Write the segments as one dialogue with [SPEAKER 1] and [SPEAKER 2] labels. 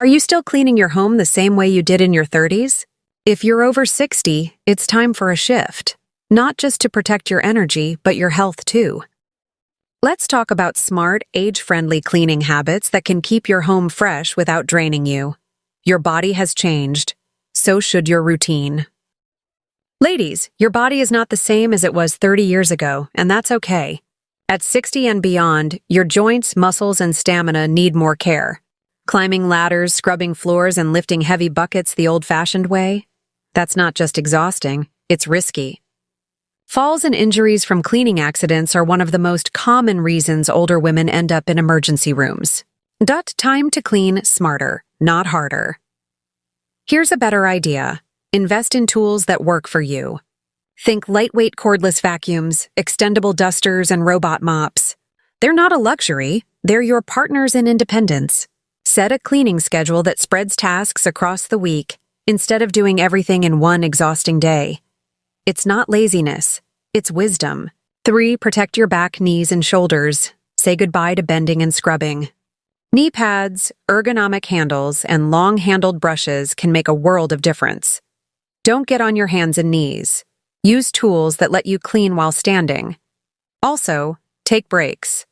[SPEAKER 1] Are you still cleaning your home the same way you did in your 30s? If you're over 60, it's time for a shift. Not just to protect your energy, but your health too. Let's talk about smart, age-friendly cleaning habits that can keep your home fresh without draining you. Your body has changed. So should your routine. Ladies, your body is not the same as it was 30 years ago, and that's okay. At 60 and beyond, your joints, muscles, and stamina need more care. Climbing ladders, scrubbing floors, and lifting heavy buckets the old-fashioned way? That's not just exhausting, it's risky. Falls and injuries from cleaning accidents are one of the most common reasons older women end up in emergency rooms. Time to clean smarter, not harder. Here's a better idea. Invest in tools that work for you. Think lightweight cordless vacuums, extendable dusters, and robot mops. They're not a luxury, they're your partners in independence. Set a cleaning schedule that spreads tasks across the week instead of doing everything in one exhausting day. It's not laziness, it's wisdom. 3. Protect your back, knees, and shoulders. Say goodbye to bending and scrubbing. Knee pads, ergonomic handles, and long-handled brushes can make a world of difference. Don't get on your hands and knees. Use tools that let you clean while standing. Also, take breaks.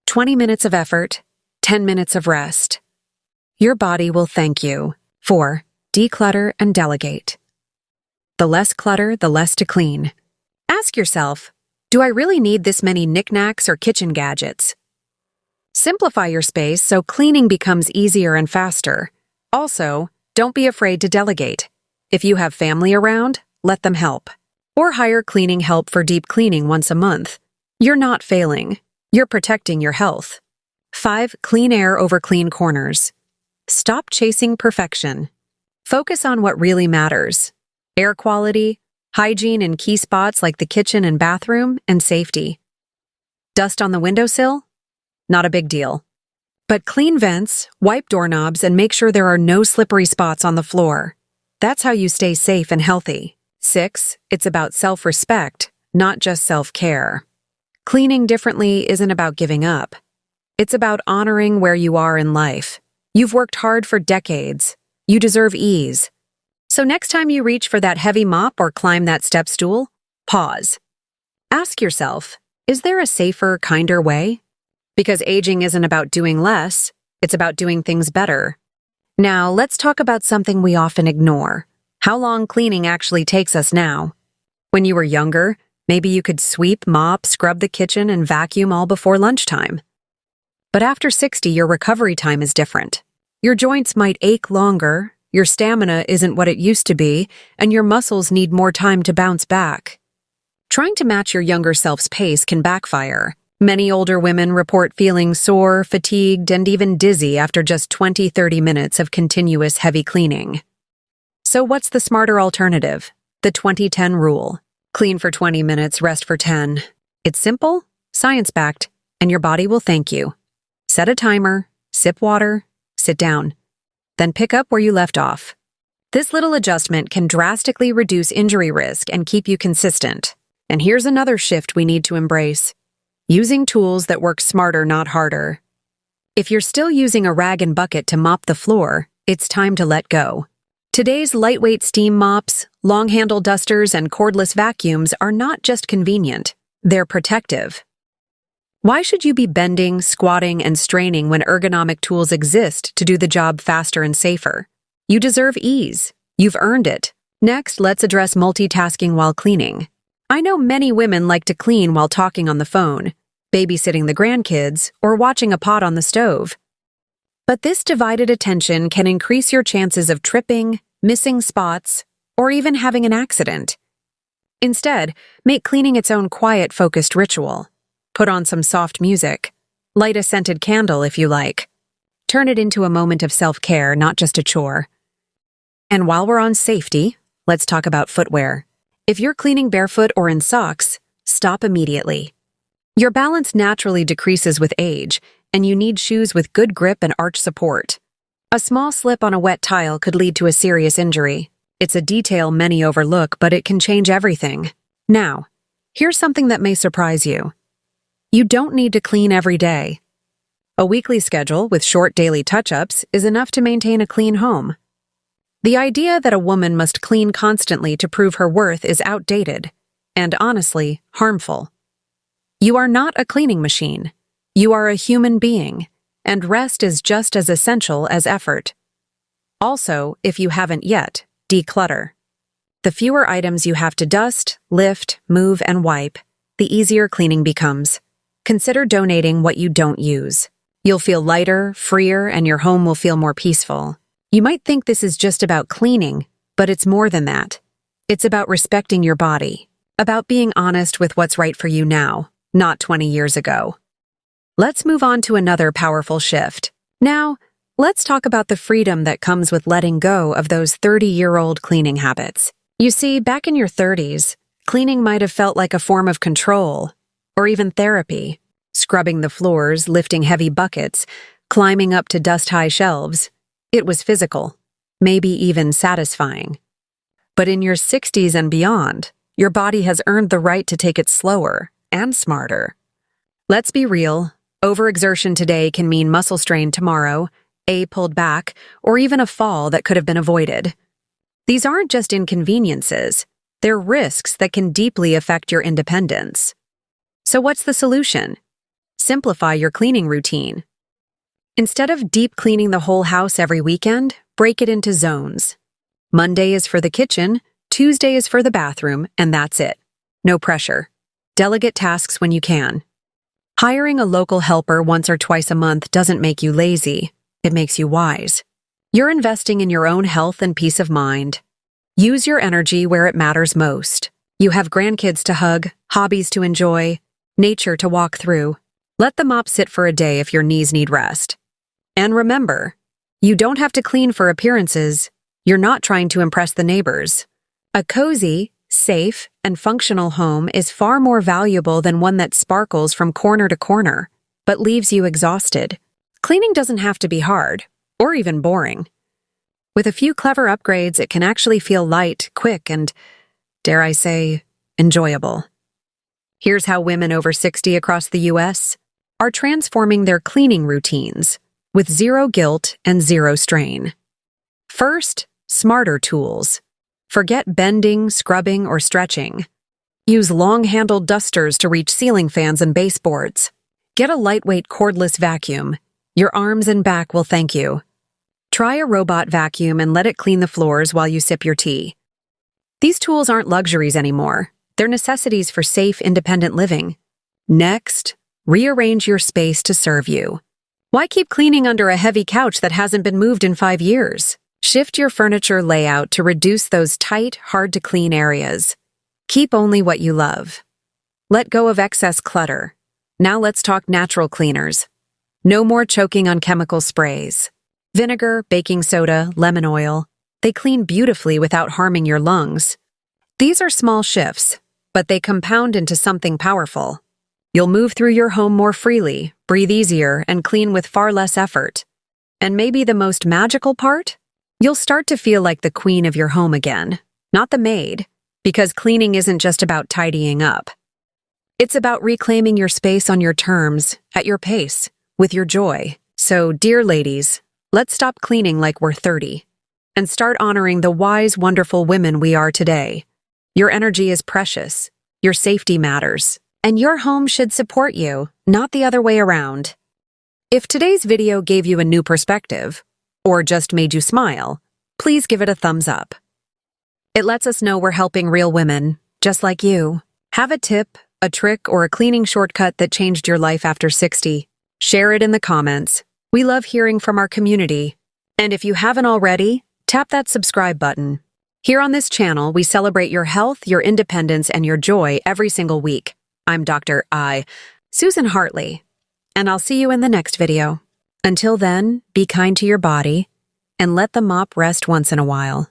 [SPEAKER 1] 20 minutes of effort, 10 minutes of rest. Your body will thank you. 4. Declutter and delegate. The less clutter, the less to clean. Ask yourself, do I really need this many knickknacks or kitchen gadgets? Simplify your space so cleaning becomes easier and faster. Also, don't be afraid to delegate. If you have family around, let them help. Or hire cleaning help for deep cleaning once a month. You're not failing. You're protecting your health. 5. Clean air over clean corners. Stop chasing perfection. Focus on what really matters. Air quality, hygiene in key spots like the kitchen and bathroom, and safety. Dust on the windowsill? Not a big deal. But clean vents, wipe doorknobs, and make sure there are no slippery spots on the floor. That's how you stay safe and healthy. 6. It's about self-respect, not just self-care. Cleaning differently isn't about giving up. It's about honoring where you are in life. You've worked hard for decades. You deserve ease. So next time you reach for that heavy mop or climb that step stool, pause. Ask yourself, is there a safer, kinder way? Because aging isn't about doing less, it's about doing things better. Now, let's talk about something we often ignore. How long cleaning actually takes us now. When you were younger, maybe you could sweep, mop, scrub the kitchen, and vacuum all before lunchtime. But after 60, your recovery time is different. Your joints might ache longer, your stamina isn't what it used to be, and your muscles need more time to bounce back. Trying to match your younger self's pace can backfire. Many older women report feeling sore, fatigued, and even dizzy after just 20-30 minutes of continuous heavy cleaning. So what's the smarter alternative? The 20-10 rule. Clean for 20 minutes, rest for 10. It's simple, science-backed, and your body will thank you. Set a timer, sip water, sit down. Then pick up where you left off. This little adjustment can drastically reduce injury risk and keep you consistent. And here's another shift we need to embrace. Using tools that work smarter, not harder. If you're still using a rag and bucket to mop the floor, it's time to let go. Today's lightweight steam mops, long-handle dusters, and cordless vacuums are not just convenient, they're protective. Why should you be bending, squatting, and straining when ergonomic tools exist to do the job faster and safer? You deserve ease. You've earned it. Next, let's address multitasking while cleaning. I know many women like to clean while talking on the phone, babysitting the grandkids, or watching a pot on the stove. But this divided attention can increase your chances of tripping, missing spots, or even having an accident. Instead, make cleaning its own quiet, focused ritual. Put on some soft music. Light a scented candle if you like. Turn it into a moment of self-care, not just a chore. And while we're on safety, let's talk about footwear. If you're cleaning barefoot or in socks, stop immediately. Your balance naturally decreases with age, and you need shoes with good grip and arch support. A small slip on a wet tile could lead to a serious injury. It's a detail many overlook, but it can change everything. Now, here's something that may surprise you. You don't need to clean every day. A weekly schedule with short daily touch-ups is enough to maintain a clean home. The idea that a woman must clean constantly to prove her worth is outdated and, honestly, harmful. You are not a cleaning machine. You are a human being, and rest is just as essential as effort. Also, if you haven't yet, declutter. The fewer items you have to dust, lift, move, and wipe, the easier cleaning becomes. Consider donating what you don't use. You'll feel lighter, freer, and your home will feel more peaceful. You might think this is just about cleaning, but it's more than that. It's about respecting your body, about being honest with what's right for you now, not 20 years ago. Let's move on to another powerful shift. Now, let's talk about the freedom that comes with letting go of those 30-year-old cleaning habits. You see, back in your 30s, cleaning might have felt like a form of control, or even therapy. Scrubbing the floors, lifting heavy buckets, climbing up to dust-high shelves. It was physical, maybe even satisfying. But in your 60s and beyond, your body has earned the right to take it slower and smarter. Let's be real, overexertion today can mean muscle strain tomorrow, a pulled back, or even a fall that could have been avoided. These aren't just inconveniences, they're risks that can deeply affect your independence. So what's the solution? Simplify your cleaning routine. Instead of deep cleaning the whole house every weekend, break it into zones. Monday is for the kitchen, Tuesday is for the bathroom, and that's it. No pressure. Delegate tasks when you can. Hiring a local helper once or twice a month doesn't make you lazy, it makes you wise. You're investing in your own health and peace of mind. Use your energy where it matters most. You have grandkids to hug, hobbies to enjoy, nature to walk through. Let the mop sit for a day if your knees need rest. And remember, you don't have to clean for appearances. You're not trying to impress the neighbors. A cozy, safe, and functional home is far more valuable than one that sparkles from corner to corner, but leaves you exhausted. Cleaning doesn't have to be hard, or even boring. With a few clever upgrades, it can actually feel light, quick, and, dare I say, enjoyable. Here's how women over 60 across the U.S. are transforming their cleaning routines with zero guilt and zero strain. First, smarter tools. Forget bending, scrubbing, or stretching. Use long-handled dusters to reach ceiling fans and baseboards. Get a lightweight cordless vacuum. Your arms and back will thank you. Try a robot vacuum and let it clean the floors while you sip your tea. These tools aren't luxuries anymore. They're necessities for safe, independent living. Next, rearrange your space to serve you. Why keep cleaning under a heavy couch that hasn't been moved in 5 years? Shift your furniture layout to reduce those tight, hard-to-clean areas. Keep only what you love. Let go of excess clutter. Now let's talk natural cleaners. No more choking on chemical sprays. Vinegar, baking soda, lemon oil. They clean beautifully without harming your lungs. These are small shifts, but they compound into something powerful. You'll move through your home more freely, breathe easier, and clean with far less effort. And maybe the most magical part? You'll start to feel like the queen of your home again, not the maid, because cleaning isn't just about tidying up. It's about reclaiming your space on your terms, at your pace, with your joy. So, dear ladies, let's stop cleaning like we're 30 and start honoring the wise, wonderful women we are today. Your energy is precious, your safety matters, and your home should support you, not the other way around. If today's video gave you a new perspective, or just made you smile, please give it a thumbs up. It lets us know we're helping real women, just like you. Have a tip, a trick, or a cleaning shortcut that changed your life after 60? Share it in the comments. We love hearing from our community. And if you haven't already, tap that subscribe button. Here on this channel, we celebrate your health, your independence, and your joy every single week. I'm Dr. Susan Hartley, and I'll see you in the next video. Until then, be kind to your body and let the mop rest once in a while.